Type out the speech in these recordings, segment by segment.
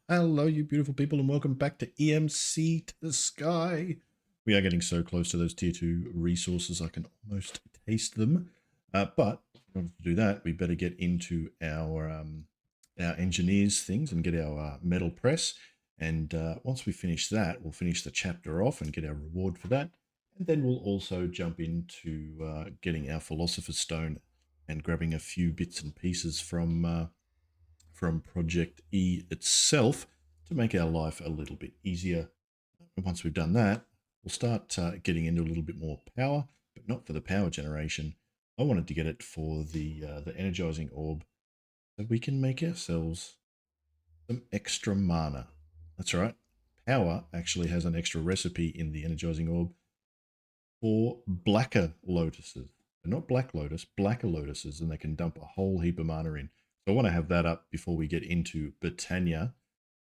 Hello, you beautiful people, and welcome back to EMC To The SKY. We are getting so close to those tier 2 resources, I can almost taste them. But in order to do that, we better get into our engineers things and get our metal press. And once we finish that, we'll finish the chapter off and get our reward for that. And then we'll also jump into getting our Philosopher's Stone and grabbing a few bits and pieces from ProjectE itself to make our life a little bit easier. And once we've done that, we'll start getting into a little bit more power, but not for the power generation. I wanted to get it for the energizing orb so we can make ourselves some extra mana. That's right. Power actually has an extra recipe in the energizing orb for blacker lotuses. They're not black lotus, blacker lotuses, and they can dump a whole heap of mana in. So I want to have that up before we get into Britannia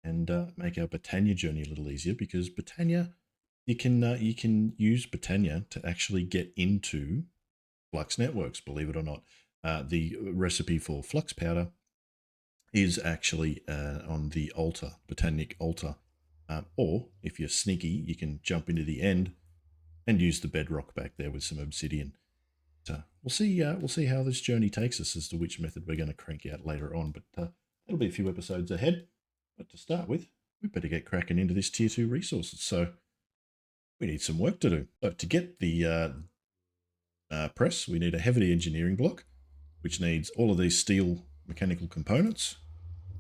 and make our Britannia journey a little easier, because Britannia, you can use Britannia to actually get into flux networks, believe it or not. The recipe for flux powder is actually on the altar, Botanic altar. Or if you're sneaky, you can jump into the end and use the bedrock back there with some obsidian. So we'll see how this journey takes us as to which method we're going to crank out later on. But it'll be a few episodes ahead. But to start with, we better get cracking into this tier 2 resources. So we need some work to do. So to get the press, we need a heavy engineering block, which needs all of these steel mechanical components,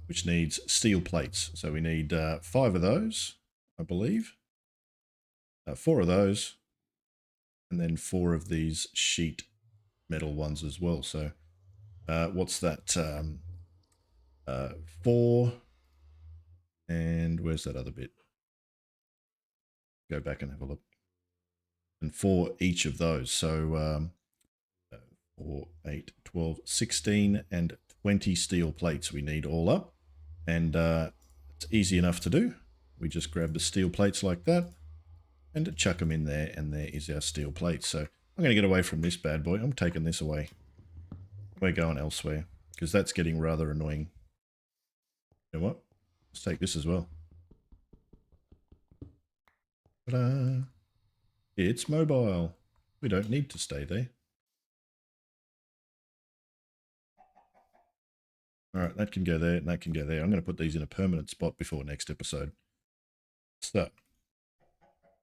which needs steel plates. So we need 5 of those, I believe, 4 of those, and then 4 of these sheet metal ones as well. So what's that? 4, and where's that other bit? Go back and have a look. And 4 each of those. So 4, 8, 12, 16, and 20 steel plates we need all up. And it's easy enough to do. We just grab the steel plates like that and chuck them in there, and there is our steel plates. So I'm going to get away from this bad boy. I'm taking this away. We're going elsewhere because that's getting rather annoying. You know what? Let's take this as well. Ta-da! It's mobile. We don't need to stay there. All right, that can go there, and that can go there. I'm going to put these in a permanent spot before next episode. So,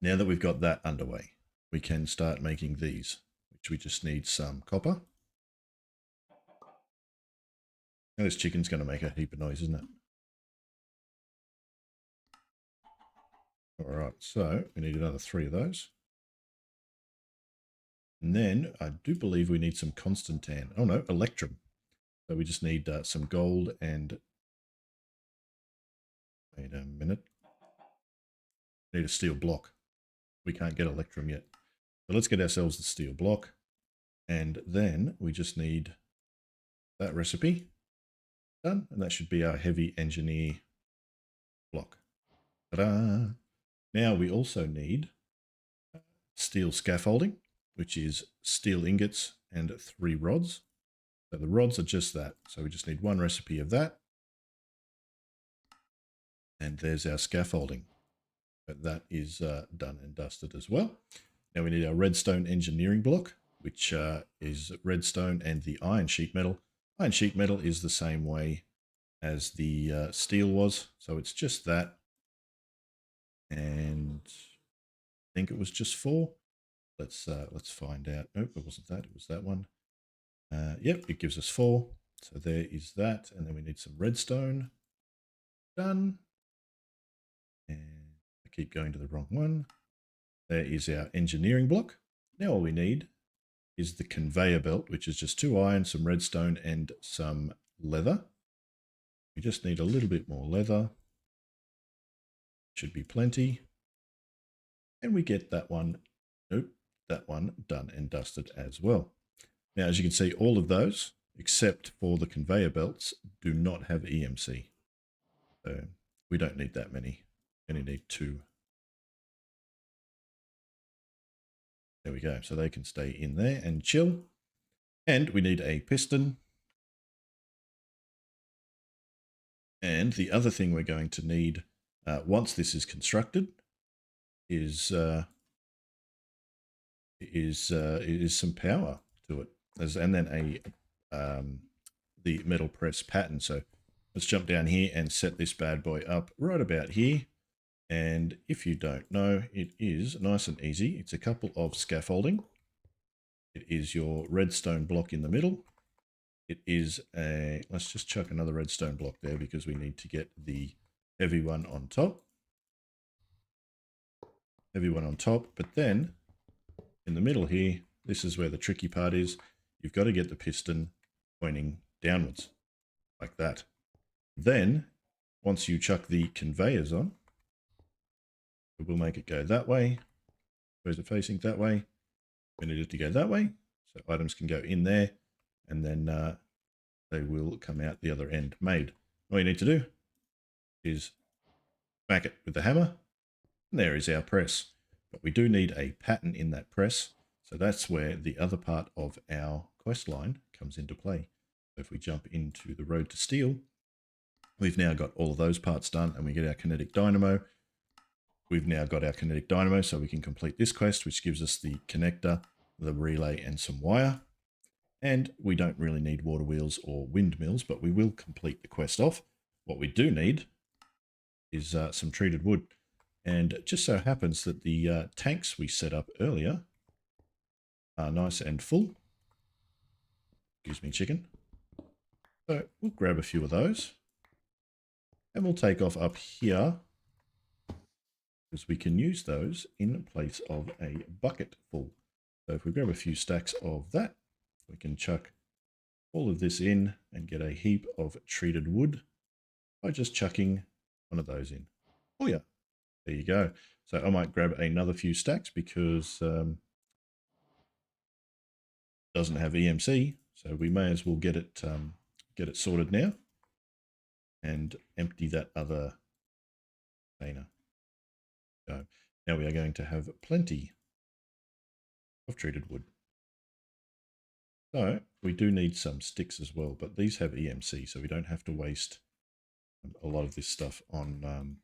now that we've got that underway, we can start making these, which we just need some copper. Now this chicken's going to make a heap of noise, isn't it? All right, so we need another 3 of those. And then I do believe we need some Constantan. Oh no, Electrum. So we just need some gold and... Wait a minute. Need a steel block. We can't get Electrum yet. So let's get ourselves the steel block. And then we just need that recipe. Done. And that should be our heavy engineer block. Ta-da! Now we also need steel scaffolding, which is steel ingots and 3 rods. So the rods are just that. So we just need 1 recipe of that. And there's our scaffolding. But that is done and dusted as well. Now we need our redstone engineering block, which is redstone and the iron sheet metal. Iron sheet metal is the same way as the steel was. So it's just that. And I think it was just 4. Let's find out. Nope, it wasn't that. It was that one. Yep, it gives us 4. So there is that. And then we need some redstone. Done. And I keep going to the wrong one. There is our engineering block. Now all we need is the conveyor belt, which is just 2 iron, some redstone, and some leather. We just need a little bit more leather. Should be plenty. And we get that one, nope, that one done and dusted as well. Now, as you can see, all of those, except for the conveyor belts, do not have EMC. So we don't need that many. We only need 2. There we go. So they can stay in there and chill. And we need a piston. And the other thing we're going to need once this is constructed is some power to it, and then the metal press pattern. So let's jump down here and set this bad boy up right about here. And if you don't know, it is nice and easy. It's a couple of scaffolding. It is your redstone block in the middle. It is let's just chuck another redstone block there because we need to get the heavy one on top. Heavy one on top, but then in the middle here, this is where the tricky part is. You've got to get the piston pointing downwards, like that. Then, once you chuck the conveyors on, it will make it go that way. Where's it facing? That way. We need it to go that way, so items can go in there, and then they will come out the other end made. All you need to do is smack it with the hammer, and there is our press. But we do need a pattern in that press, so that's where the other part of our quest line comes into play. So if we jump into the road to steel, we've now got all of those parts done, and we get our kinetic dynamo. We've now got our kinetic dynamo, so we can complete this quest, which gives us the connector, the relay, and some wire. And we don't really need water wheels or windmills, but we will complete the quest off. What we do need is some treated wood. And it just so happens that the tanks we set up earlier are nice and full. Excuse me, chicken. So we'll grab a few of those. And we'll take off up here, because we can use those in place of a bucket full. So if we grab a few stacks of that, we can chuck all of this in and get a heap of treated wood by just chucking one of those in. Oh yeah, there you go. So I might grab another few stacks because it doesn't have EMC, so we may as well get it sorted now and empty that other container. So now we are going to have plenty of treated wood. So we do need some sticks as well, but these have EMC, so we don't have to waste a lot of this stuff on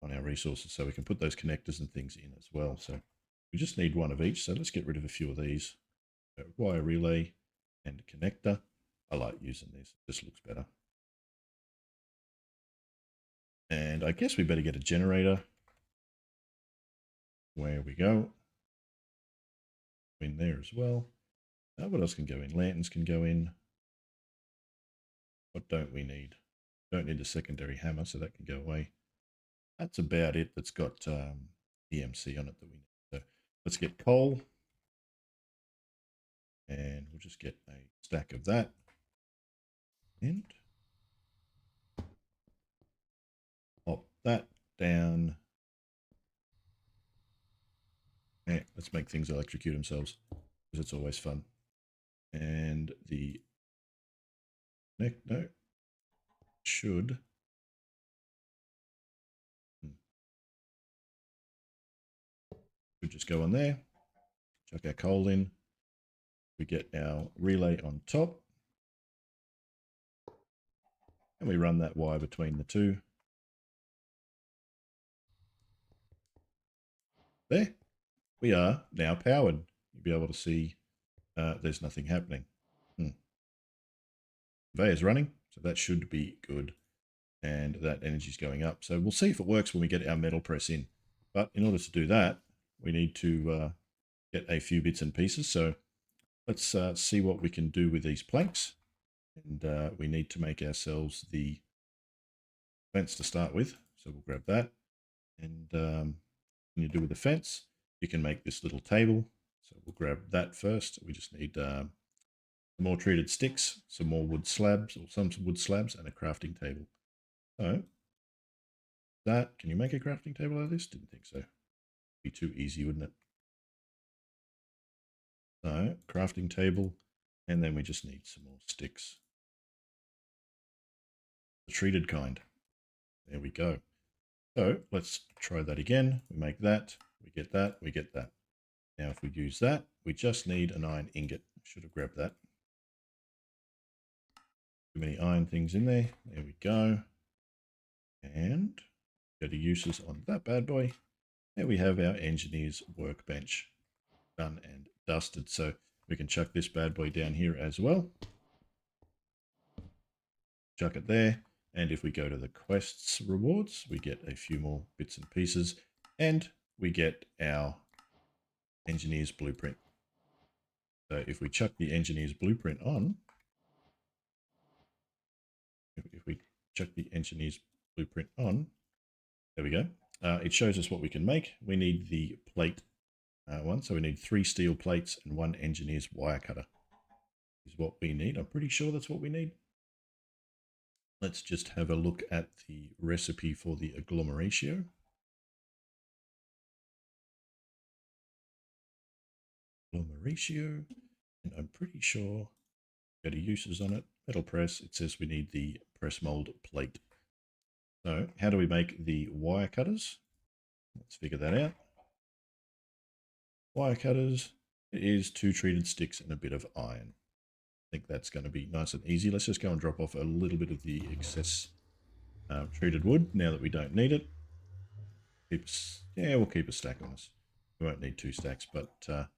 our resources. So we can put those connectors and things in as well. So we just need one of each. So let's get rid of a few of these. Wire relay and connector. I like using this. It just looks better. And I guess we better get a generator. Where we go. In there as well. What else can go in? Lanterns can go in. What don't we need? Don't need a secondary hammer, so that can go away. That's about it that's got EMC on it that we need. So let's get coal. And we'll just get a stack of that. And pop that down. Yeah, let's make things electrocute themselves, because it's always fun. And the no should just go on there. Chuck our coal in. We get our relay on top. And we run that wire between the two. There. We are now powered. You'll be able to see there's nothing happening. Conveyor's running, so that should be good. And that energy's going up. So we'll see if it works when we get our metal press in. But in order to do that, we need to get a few bits and pieces. So let's see what we can do with these planks. And we need to make ourselves the fence to start with. So we'll grab that. And when you do with the fence, you can make this little table. So we'll grab that first. We just need some more treated sticks, some more wood slabs, or some wood slabs, and a crafting table. So that, can you make a crafting table out of this? Didn't think so. Be too easy, wouldn't it? So crafting table, and then we just need some more sticks. The treated kind. There we go. So let's try that again. We make that, we get that, we get that. Now if we use that, we just need an iron ingot. Should have grabbed that. Too many iron things in there. There we go. And go to uses on that bad boy. There we have our engineer's workbench done and dusted. So we can chuck this bad boy down here as well. Chuck it there. And if we go to the quests rewards, we get a few more bits and pieces. And we get our engineer's blueprint. So if we chuck the engineer's blueprint on, if we chuck the engineer's blueprint on, there we go. It shows us what we can make. We need the plate one. So we need 3 steel plates and 1 engineer's wire cutter is what we need. I'm pretty sure that's what we need. Let's just have a look at the recipe for the agglomeratio. Agglomeratio, and I'm pretty sure, go to uses on it, metal press, it says we need the press mold plate. So how do we make the wire cutters? Let's figure that out. Wire cutters, it is 2 treated sticks and a bit of iron. I think that's going to be nice and easy. Let's just go and drop off a little bit of the excess treated wood now that we don't need it. We'll keep a stack on us. We won't need 2 stacks, but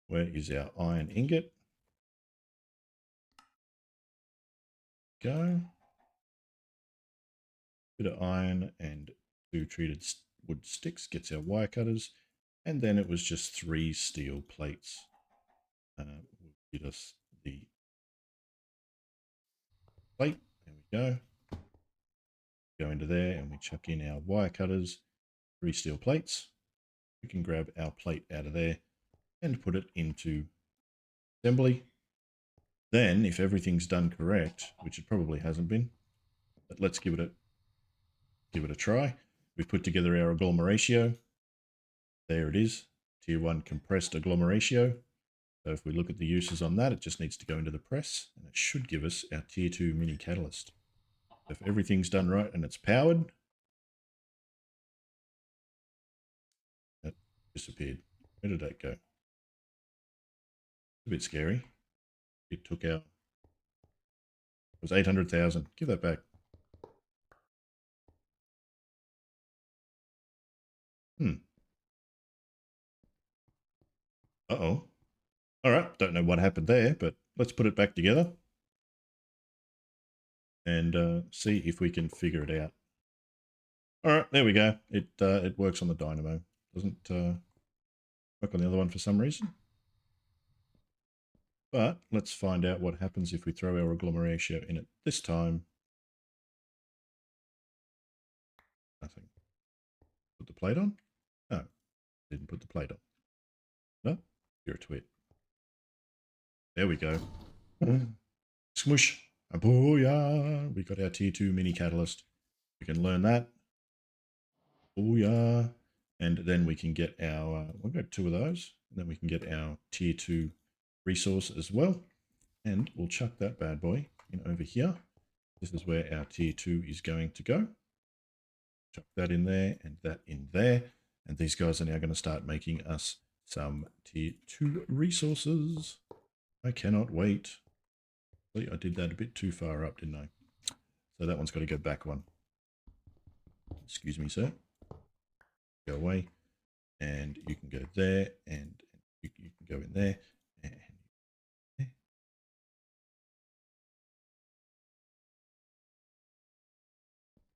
where is our iron ingot? Go. Bit of iron and 2 treated wood sticks gets our wire cutters. And then it was just 3 steel plates. Will get us the plate. There we go. Go into there and we chuck in our wire cutters, 3 steel plates. We can grab our plate out of there and put it into assembly. Then, if everything's done correct, which it probably hasn't been, but let's give it a try. We've put together our agglomeratio. There it is, tier 1 compressed agglomeratio. So if we look at the uses on that, it just needs to go into the press, and it should give us our tier 2 mini catalyst. If everything's done right and it's powered, that disappeared. Where did that go? A bit scary. It took out, it was 800,000. Give that back. Uh-oh. All right, don't know what happened there, but let's put it back together and see if we can figure it out. All right, there we go. It works on the dynamo. Doesn't work on the other one for some reason. But let's find out what happens if we throw our agglomeratio in it this time. Nothing. Put the plate on? No, didn't put the plate on. No, you're a twit. There we go. Smush. Booyah. We got our tier 2 mini catalyst. We can learn that. Booyah. And then we can get our, we'll get 2 of those. And then we can get our tier 2 resource as well. And we'll chuck that bad boy in over here. This is where our tier 2 is going to go. Chuck that in there and that in there. And these guys are now going to start making us some tier 2 resources. I cannot wait. I did that a bit too far up, didn't I? So that one's got to go back one. Excuse me, sir. Go away. And you can go there. And you can go in there. And there.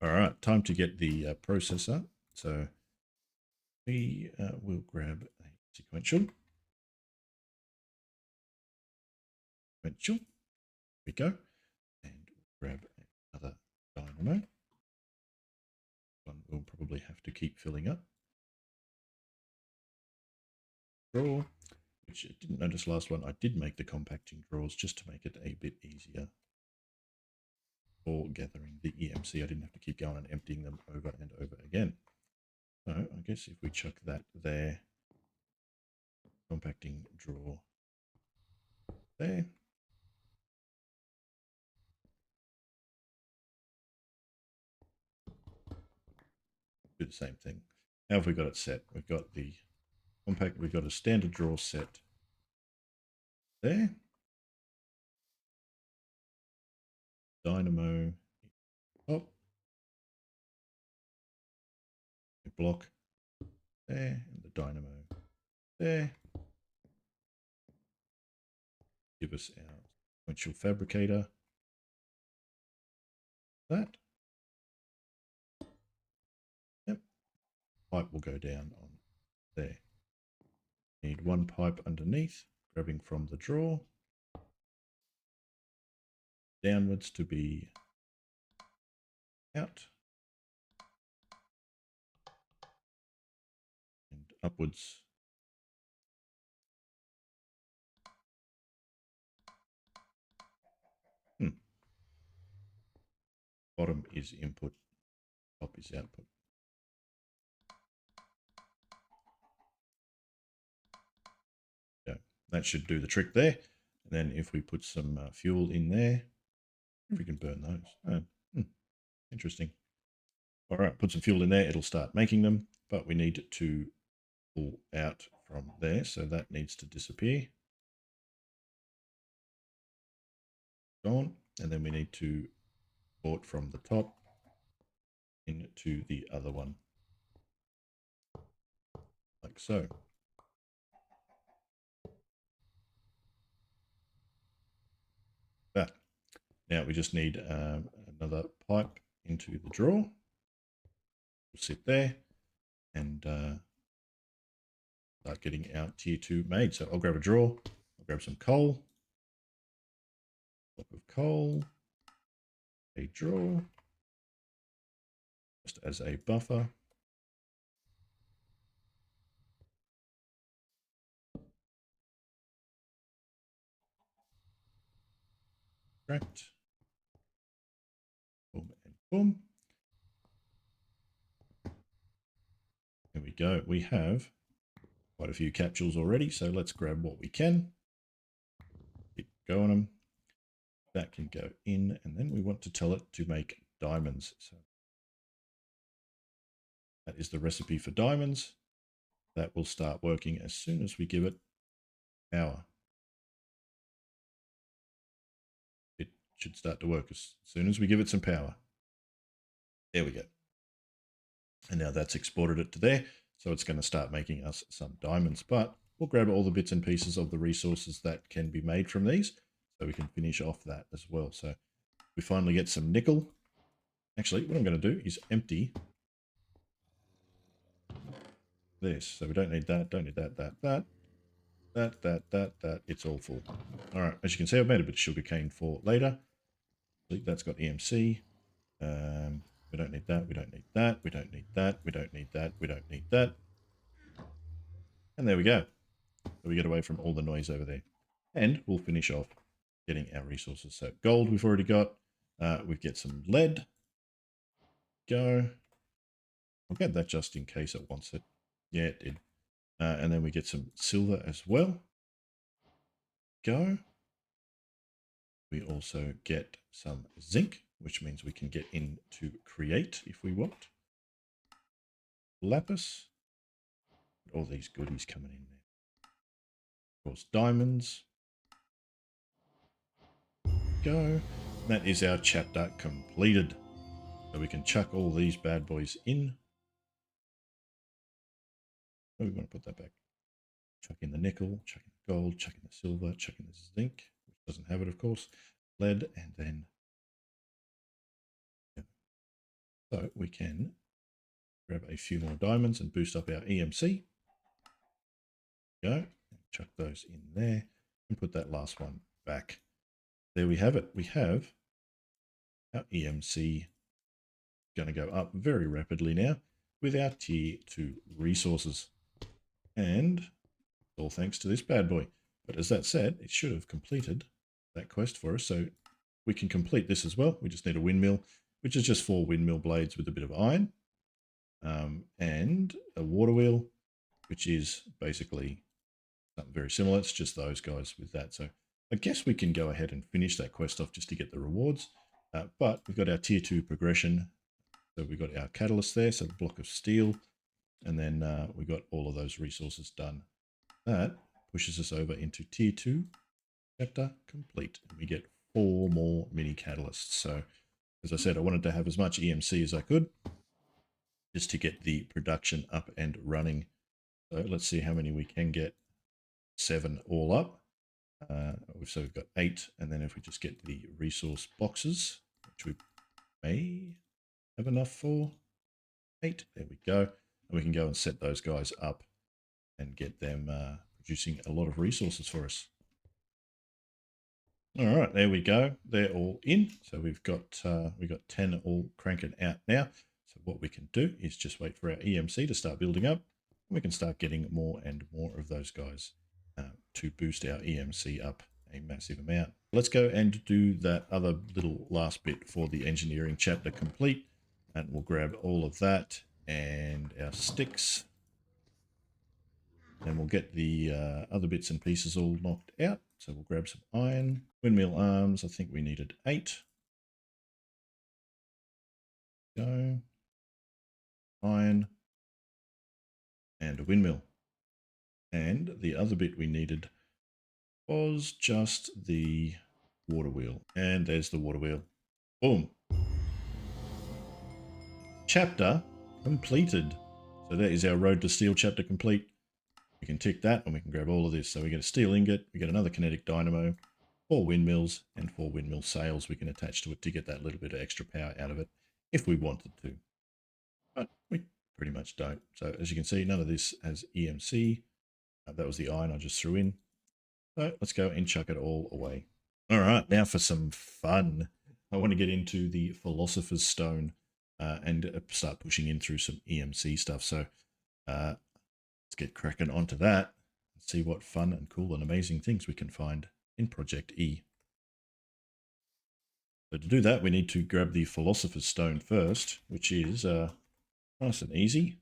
All right, time to get the processor. So we will grab a sequential. There we go. And grab another dynamo. One we'll probably have to keep filling up. Draw, which I didn't notice last one. I did make the compacting drawers just to make it a bit easier for gathering the EMC. I didn't have to keep going and emptying them over and over again. So I guess if we chuck that there, compacting drawer there. Do the same thing. How have we got it set? We've got the compact, we've got a standard drawer set there. dynamo top. Block there, and the dynamo there. Give us our sequential fabricator. That. Yep. Pipe will go down on there. Need one pipe underneath, grabbing from the drawer. Downwards to be out. And upwards. Bottom is input, top is output. Yeah, that should do the trick there. And then if we put some fuel in there, we can burn those. Interesting. All right, put some fuel in there. It'll start making them, but we need to pull out from there. So that needs to disappear. Gone. And then we need to port from the top into the other one. Like so. That. Now we just need another pipe into the drawer. We'll sit there and start getting our tier 2 made. So I'll grab a drawer, I'll grab some coal, block of coal, a drawer, just as a buffer. Scrapped. Boom and boom. There we go. We have quite a few capsules already, so let's grab what we can. Keep going on them. That can go in, and then we want to tell it to make diamonds. So that is the recipe for diamonds. That will start working as soon as we give it power. It should start to work as soon as we give it some power. There we go. And now that's exported it to there. So it's going to start making us some diamonds, but we'll grab all the bits and pieces of the resources that can be made from these so we can finish off that as well. So we finally get some nickel. Actually, what I'm going to do is empty this. So we don't need that, don't need that. It's all full. All right, as you can see, I've made a bit of sugarcane for later. That's got EMC. We don't need that, we don't need that, we don't need that, we don't need that, we don't need that. And there we go. So we get away from all the noise over there. And we'll finish off getting our resources. So gold we've already got. We get some lead. Go. I'll get that just in case it wants it. Yeah, it did. And then we get some silver as well. Go. We also get some zinc, which means we can get into create if we want. Lapis. All these goodies coming in there. Of course, diamonds. Go. That is our chapter completed. So we can chuck all these bad boys in. Oh, we want to put that back. Chuck in the nickel, chuck in the gold, chuck in the silver, chuck in the zinc, which doesn't have it, of course. Lead, and then so we can grab a few more diamonds and boost up our EMC. Go, chuck those in there and put that last one back. There we have it. We have our EMC going to go up very rapidly now with our tier 2 resources. And all thanks to this bad boy. But as that said, it should have completed that quest for us. So we can complete this as well. We just need a windmill, which is just 4 windmill blades with a bit of iron. And a water wheel, which is basically something very similar. It's just those guys with that. So I guess we can go ahead and finish that quest off just to get the rewards. But we've got our tier 2 progression. So we've got our catalyst there, so the block of steel. And then we got all of those resources done. That pushes us over into tier 2 chapter complete. And we get 4 more mini catalysts. So as I said, I wanted to have as much EMC as I could just to get the production up and running. So let's see how many we can get. 7 all up. So we've got 8, and then if we just get the resource boxes, which we may have enough for, 8, there we go. And we can go and set those guys up and get them producing a lot of resources for us. All right, there we go. They're all in. So we've got 10 all cranking out now. So what we can do is just wait for our EMC to start building up. And we can start getting more and more of those guys to boost our EMC up a massive amount. Let's go and do that other little last bit for the engineering chapter complete. And we'll grab all of that and our sticks. And we'll get the other bits and pieces all knocked out. So we'll grab some iron. Windmill arms, I think we needed 8. Go. Iron. And a windmill. And the other bit we needed was just the water wheel. And there's the water wheel. Boom. Chapter completed. So that is our Road to Steel chapter complete. We can tick that and we can grab all of this. So we get a steel ingot, we get another kinetic dynamo, 4 windmills, and 4 windmill sails we can attach to it to get that little bit of extra power out of it if we wanted to. But we pretty much don't. So as you can see, none of this has EMC. That was the iron I just threw in. So let's go and chuck it all away. All right, now for some fun. I want to get into the Philosopher's Stone and start pushing in through some EMC stuff. So let's get cracking onto that and see what fun and cool and amazing things we can find in ProjectE. So to do that, we need to grab the Philosopher's Stone first, which is nice and easy.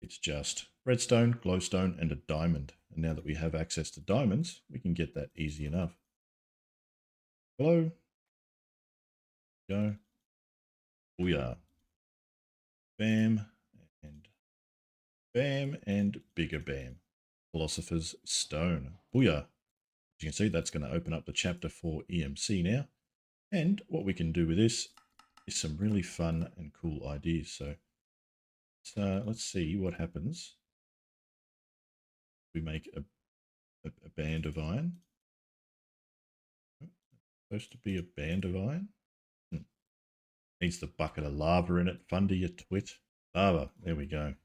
It's just redstone, glowstone, and a diamond. And now that we have access to diamonds, we can get that easy enough. Glow. Go. Booyah. Bam. And bam. And bigger bam. Philosopher's Stone. Booyah. As you can see, that's going to open up the chapter for EMC now. And what we can do with this is some really fun and cool ideas. So let's see what happens. We make a band of iron. Supposed to be a band of iron. Needs the bucket of lava in it. Fundy, you twit. Lava. There we go.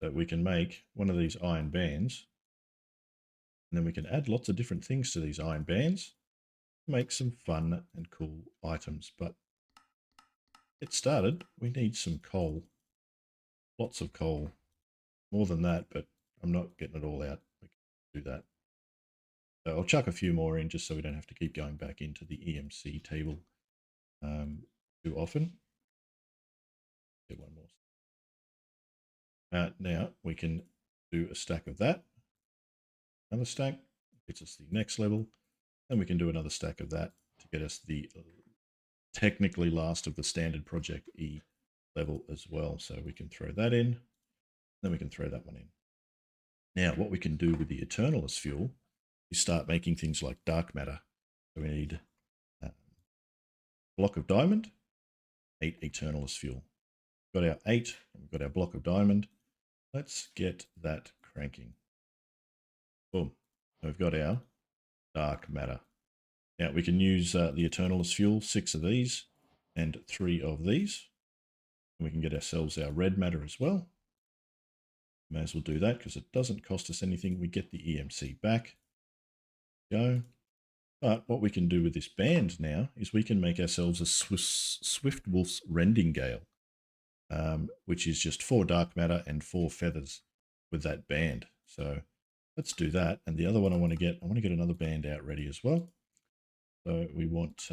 So we can make one of these iron bands. And then we can add lots of different things to these iron bands. Make some fun and cool items. But to get started, we need some coal. Lots of coal. More than that, but I'm not getting it all out. We can do that. So I'll chuck a few more in just so we don't have to keep going back into the EMC table too often. Get one more. Now we can do a stack of that. Another stack gets us the next level. Then we can do another stack of that to get us the technically last of the standard ProjectE level as well. So we can throw that in. Then we can throw that one in. Now what we can do with the Eternalist fuel is start making things like dark matter. So we need a block of diamond, 8 Eternalist fuel. We've got our 8, and we've got our block of diamond. Let's get that cranking. Boom. We've got our dark matter. Now we can use the Eternalist fuel, 6 of these and 3 of these. And we can get ourselves our red matter as well. May as well do that because it doesn't cost us anything. We get the EMC back. Go. But what we can do with this band now is we can make ourselves a Swiftwolfs rending Gale, which is just 4 dark matter and 4 feathers with that band. So let's do that. And the other one I want to get another band out ready as well. So we want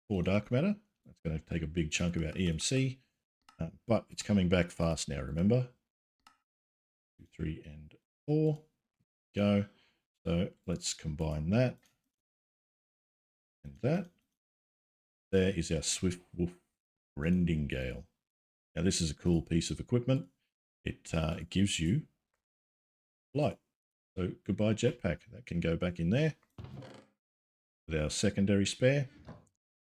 4 dark matter. That's going to take a big chunk of our EMC, but it's coming back fast now, remember? 2, 3, and 4. Go. So let's combine that and that. There is our Swiftwolf rending Gale. Now this is a cool piece of equipment. It gives you light. So goodbye Jetpack. That can go back in there. with our secondary spare.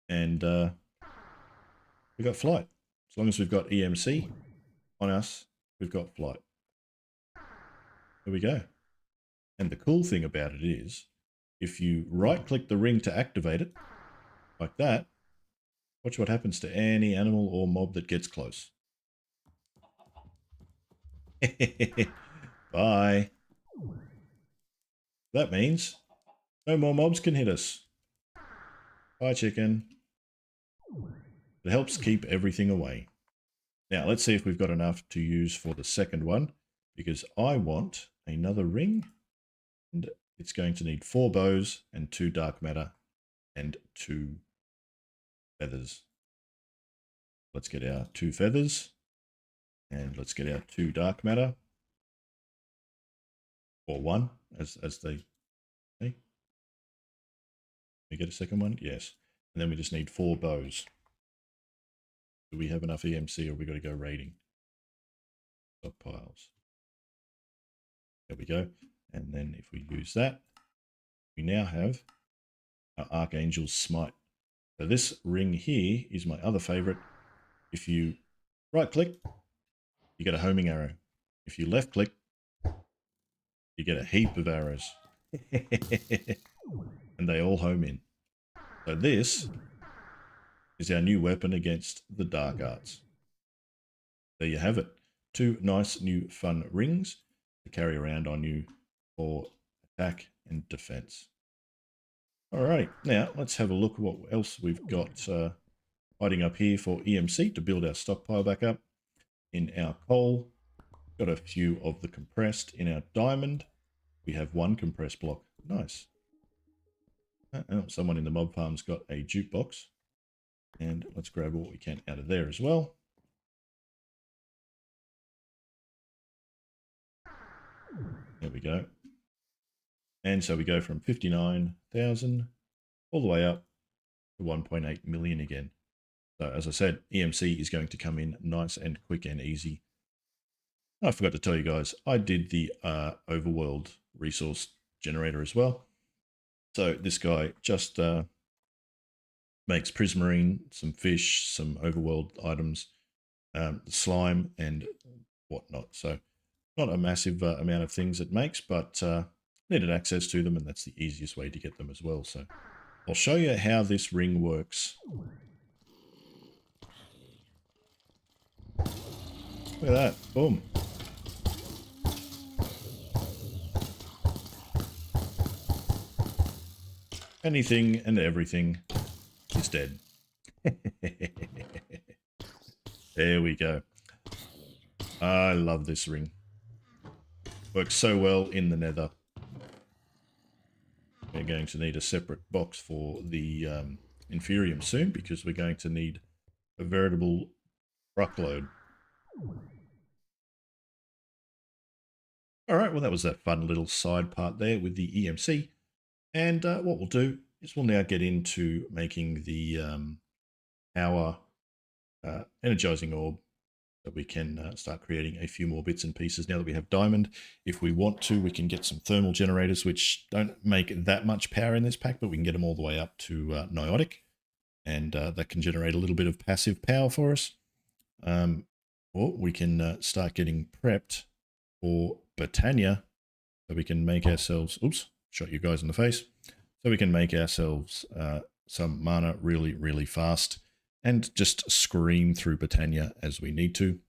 And we got flight. As long as we've got EMC on us, we've got flight. There we go. And the cool thing about it is, if you right-click the ring to activate it, like that, watch what happens to any animal or mob that gets close. Bye. That means no more mobs can hit us. Bye, chicken. It helps keep everything away. Now, let's see if we've got enough to use for the second one, because I want another ring, and it's going to need 4 bows and 2 dark matter and 2 feathers. Let's get our 2 feathers, and let's get our 2 dark matter, or 1, as they say. We get a second one? Yes. And then we just need 4 bows. Do we have enough EMC, or we got to go raiding? Stockpiles. There we go. And then if we use that, we now have our Archangel's Smite. So this ring here is my other favorite. If you right click, you get a homing arrow. If you left click, you get a heap of arrows. And they all home in. So this is our new weapon against the dark arts. There you have it. 2 nice new fun rings to carry around on you for attack and defense. Alright, now let's have a look at what else we've got hiding up here for EMC to build our stockpile back up. In our coal, got a few of the compressed. In our diamond, we have 1 compressed block. Nice. Oh, someone in the mob farm's got a jukebox. And let's grab what we can out of there as well. There we go. And so we go from 59,000 all the way up to 1.8 million again. So as I said, EMC is going to come in nice and quick and easy. I forgot to tell you guys, I did the overworld resource generator as well. So this guy just makes prismarine, some fish, some overworld items, slime and whatnot. So not a massive amount of things it makes, but needed access to them, and that's the easiest way to get them as well. So I'll show you how this ring works. Look at that, boom. Anything and everything is dead. There we go. I love this ring. Works so well in the nether. We're going to need a separate box for the Inferium soon, because we're going to need a veritable truckload. Alright, well that was that fun little side part there with the EMC. And what we'll do is we'll now get into making the power energizing orb, so we can start creating a few more bits and pieces now that we have diamond. If we want to, we can get some thermal generators, which don't make that much power in this pack, but we can get them all the way up to Niotic, and that can generate a little bit of passive power for us. Or we can start getting prepped for Britannia, so we can make ourselves, oops, shot you guys in the face, so we can make ourselves some mana really, really fast, and just scream through Britannia as we need to,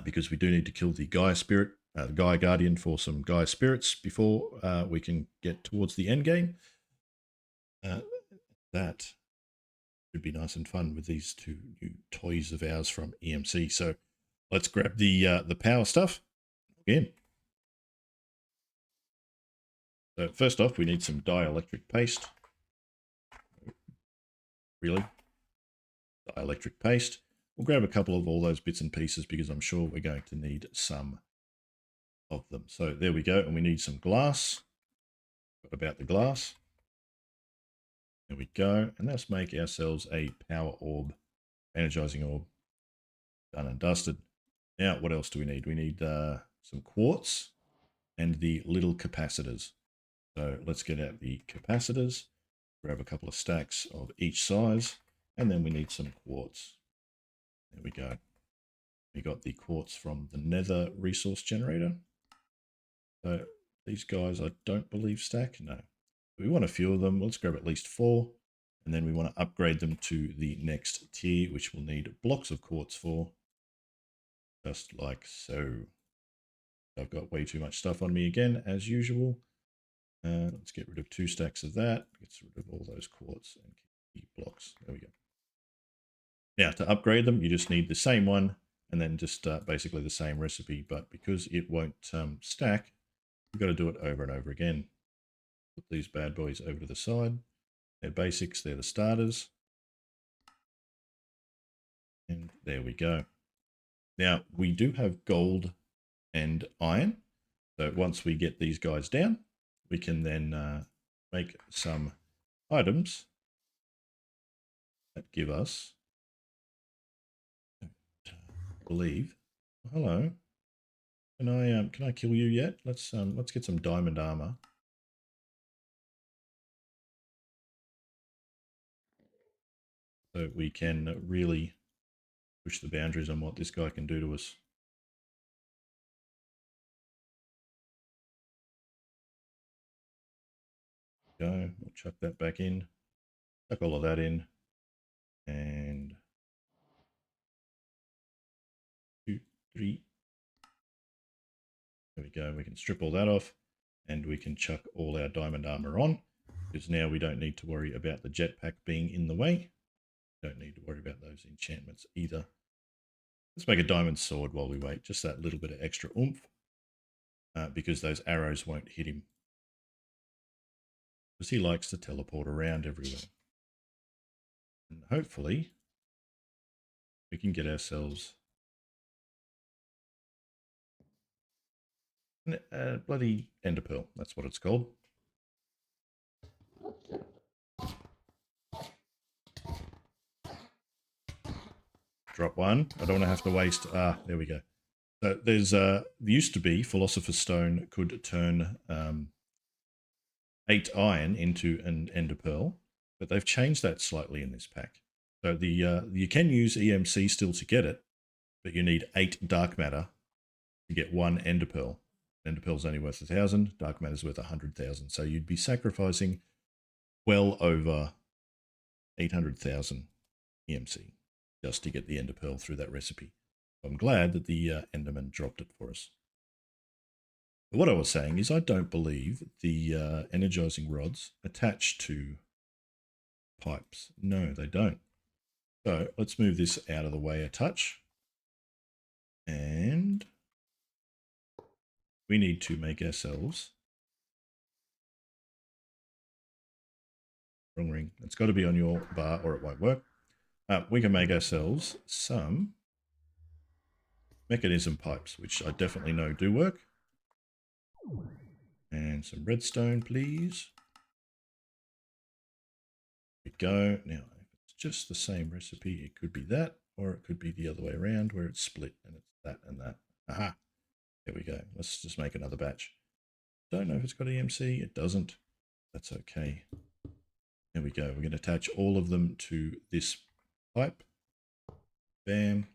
because we do need to kill the Gaia Spirit, the Gaia Guardian, for some Gaia Spirits before we can get towards the end game. That should be nice and fun with these 2 new toys of ours from EMC. So let's grab the power stuff again. So first off, we need some dielectric paste. Really? Dielectric paste. We'll grab a couple of all those bits and pieces, because I'm sure we're going to need some of them. So there we go. And we need some glass. What about the glass? There we go. And let's make ourselves a power orb, energizing orb. Done and dusted. Now, what else do we need? We need some quartz and the little capacitors. So let's get out the capacitors. grab a couple of stacks of each size, and then we need some quartz. There we go. We got the quartz from the nether resource generator. So these guys I don't believe stack. No. We want a few of them. Let's grab at least 4. And then we want to upgrade them to the next tier, which we'll need blocks of quartz for. Just like so. I've got way too much stuff on me again, as usual. Let's get rid of 2 stacks of that. Get rid of all those quartz and keep blocks. There we go. Now, to upgrade them, you just need the same one and then just basically the same recipe. But because it won't stack, you've got to do it over and over again. Put these bad boys over to the side. They're basics, they're the starters. And there we go. Now, we do have gold and iron. So once we get these guys down, we can then make some items that give us, I believe, hello. Can I kill you yet? Let's get some diamond armor. So we can really push the boundaries on what this guy can do to us. Go, we'll chuck that back in, chuck all of that in, and 2, 3. There we go. We can strip all that off, and we can chuck all our diamond armor on, because now we don't need to worry about the jetpack being in the way. Don't need to worry about those enchantments either. Let's make a diamond sword while we wait. Just that little bit of extra oomph, because those arrows won't hit him. Because he likes to teleport around everywhere. And hopefully we can get ourselves a bloody ender pearl. That's what it's called. Drop one. I don't want to have to waste. There we go. So there's used to be Philosopher's Stone could turn 8 iron into an ender pearl, but they've changed that slightly in this pack. So the you can use EMC still to get it, but you need 8 dark matter to get 1 ender pearl. Ender pearl's only worth 1,000. Dark matter's worth 100,000. So you'd be sacrificing well over 800,000 EMC just to get the ender pearl through that recipe. I'm glad that the Enderman dropped it for us. But what I was saying is I don't believe the energizing rods attach to pipes. No, they don't. So let's move this out of the way a touch. And we need to make ourselves, wrong ring, it's got to be on your bar or it won't work. We can make ourselves some mechanism pipes, which I definitely know do work. And some redstone, please. There we go. Now, if it's just the same recipe, it could be that, or it could be the other way around where it's split and it's that and that. Aha. There we go. Let's just make another batch. Don't know if it's got EMC. It doesn't. That's okay. There we go. We're going to attach all of them to this pipe. Bam.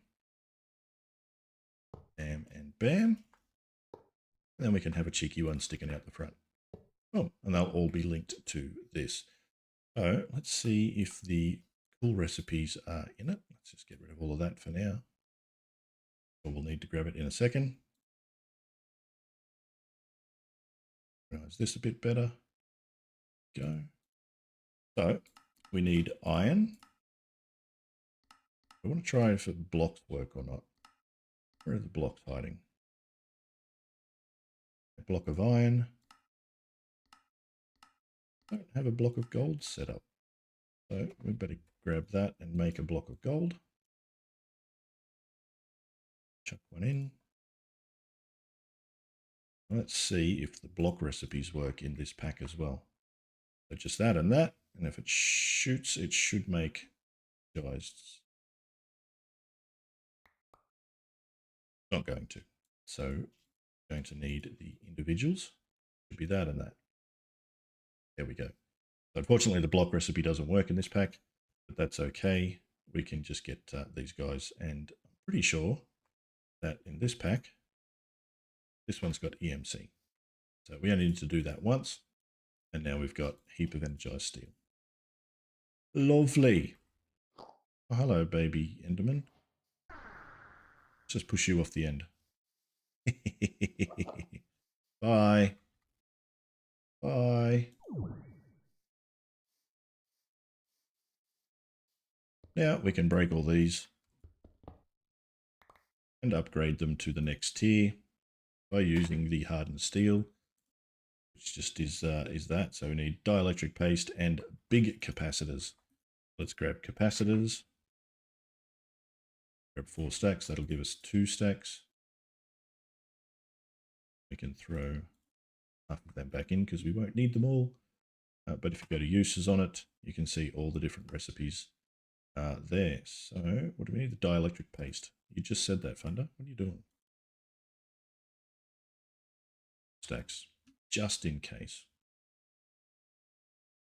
Bam and bam. And then we can have a cheeky one sticking out the front. Oh, and they'll all be linked to this. So let's see if the cool recipes are in it. Let's just get rid of all of that for now. We'll need to grab it in a second. Is this a bit better? Go. So we need iron. I want to try if the blocks work or not. Where are the blocks hiding? A block of iron. I don't have a block of gold set up. So we better grab that and make a block of gold. Chuck one in. Let's see if the block recipes work in this pack as well. So just that and that. And if it shoots, it should make guys. Not going to. So going to need the individuals. Should be that and that. There we go. Unfortunately, the block recipe doesn't work in this pack, but that's okay. We can just get these guys, and I'm pretty sure that in this pack, this one's got EMC. So we only need to do that once, and now we've got a heap of energized steel. Lovely. Oh, hello, baby Enderman. Just push you off the end. Bye. Bye. Now we can break all these and upgrade them to the next tier by using the hardened steel, which just is that. So we need dielectric paste and big capacitors. Let's grab capacitors. Grab 4 stacks. That'll give us 2 stacks. We can throw half of them back in because we won't need them all. But if you go to uses on it, you can see all the different recipes there. So what do we need? The dielectric paste. You just said that, Funder. What are you doing? Stacks, just in case.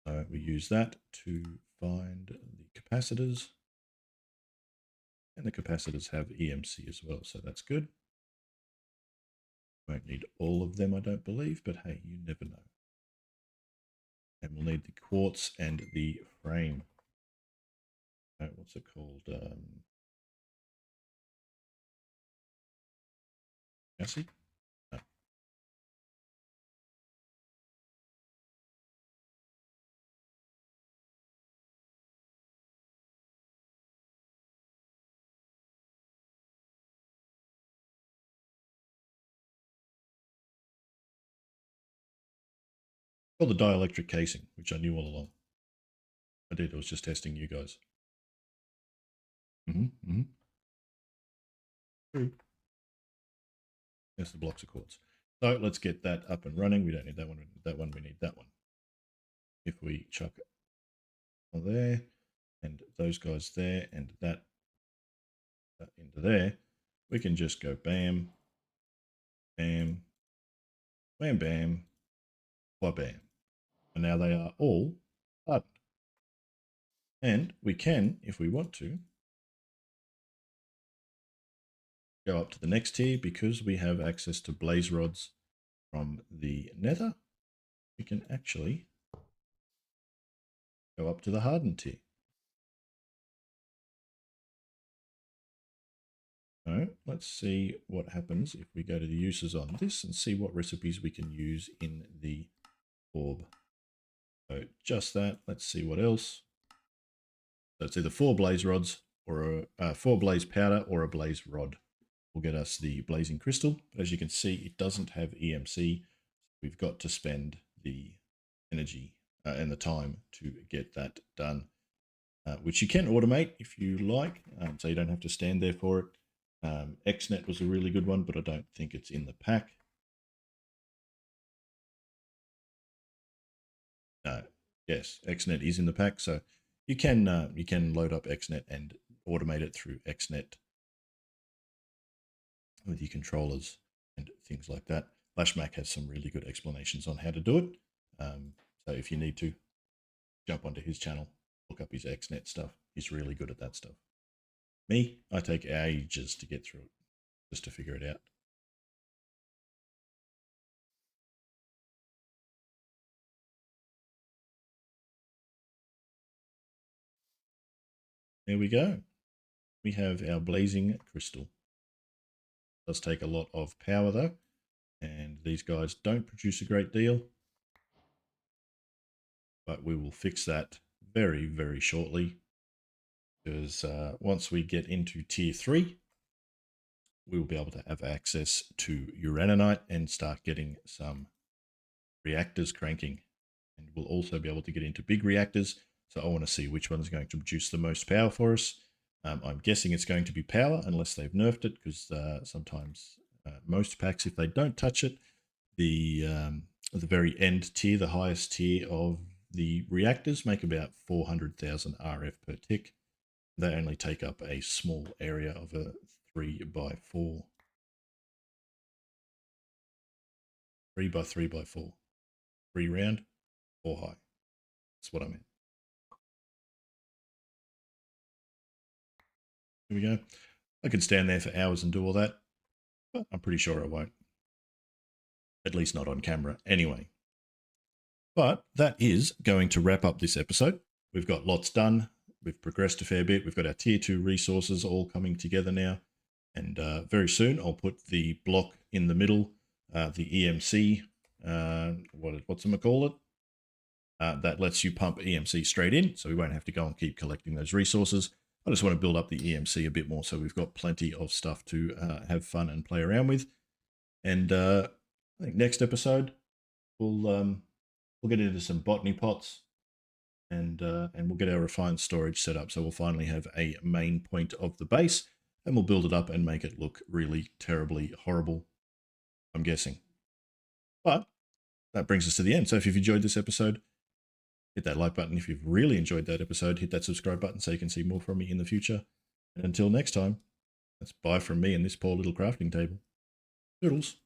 So we use that to find the capacitors. And the capacitors have EMC as well, so that's good. Won't need all of them, I don't believe, but hey, you never know. And we'll need the quartz and the frame. What's it called? Chassis? No. Or the dielectric casing, which I knew all along. I did, I was just testing you guys. True. There's the blocks of quartz. So let's get that up and running. We don't need that one, we need that one, we need that one. If we chuck it on there, and those guys there, and that into there, we can just go bam, bam, bam, bam, bam. And now they are all hardened. And we can, if we want to, go up to the next tier because we have access to blaze rods from the nether. We can actually go up to the hardened tier. So let's see what happens if we go to the uses on this and see what recipes we can use in the orb. So just that. Let's see what else. So it's either 4 blaze rods or 4 blaze powder or a blaze rod will get us the blazing crystal. But as you can see, it doesn't have EMC. We've got to spend the energy and the time to get that done, which you can automate if you like, so you don't have to stand there for it. XNet was a really good one, but I don't think it's in the pack. No, yes, XNet is in the pack, so you can load up XNet and automate it through XNet with your controllers and things like that. FlashMac has some really good explanations on how to do it. So if you need to, jump onto his channel, look up his XNet stuff. He's really good at that stuff. Me, I take ages to get through it, just to figure it out. There we go. We have our blazing crystal. It does take a lot of power though, and these guys don't produce a great deal, but we will fix that very, very shortly, because once we get into tier 3, we will be able to have access to uraninite and start getting some reactors cranking, and we'll also be able to get into big reactors. So I want to see which one's going to produce the most power for us. I'm guessing it's going to be power unless they've nerfed it, because sometimes most packs, if they don't touch it, the very end tier, the highest tier of the reactors, make about 400,000 RF per tick. They only take up a small area of a 3x4. 3x3x4. 3 round, 4 high. That's what I meant. Here we go. I could stand there for hours and do all that, but I'm pretty sure I won't. At least not on camera anyway. But that is going to wrap up this episode. We've got lots done. We've progressed a fair bit. We've got our tier 2 resources all coming together now. And very soon I'll put the block in the middle, the EMC, whatchamacallit? That lets you pump EMC straight in, so we won't have to go and keep collecting those resources. I just want to build up the EMC a bit more so we've got plenty of stuff to have fun and play around with. And I think next episode we'll get into some botany pots and we'll get our refined storage set up. So we'll finally have a main point of the base and we'll build it up and make it look really terribly horrible, I'm guessing. But that brings us to the end. So if you've enjoyed this episode, hit that like button. If you've really enjoyed that episode, hit that subscribe button so you can see more from me in the future. And until next time, that's bye from me and this poor little crafting table. Toodles.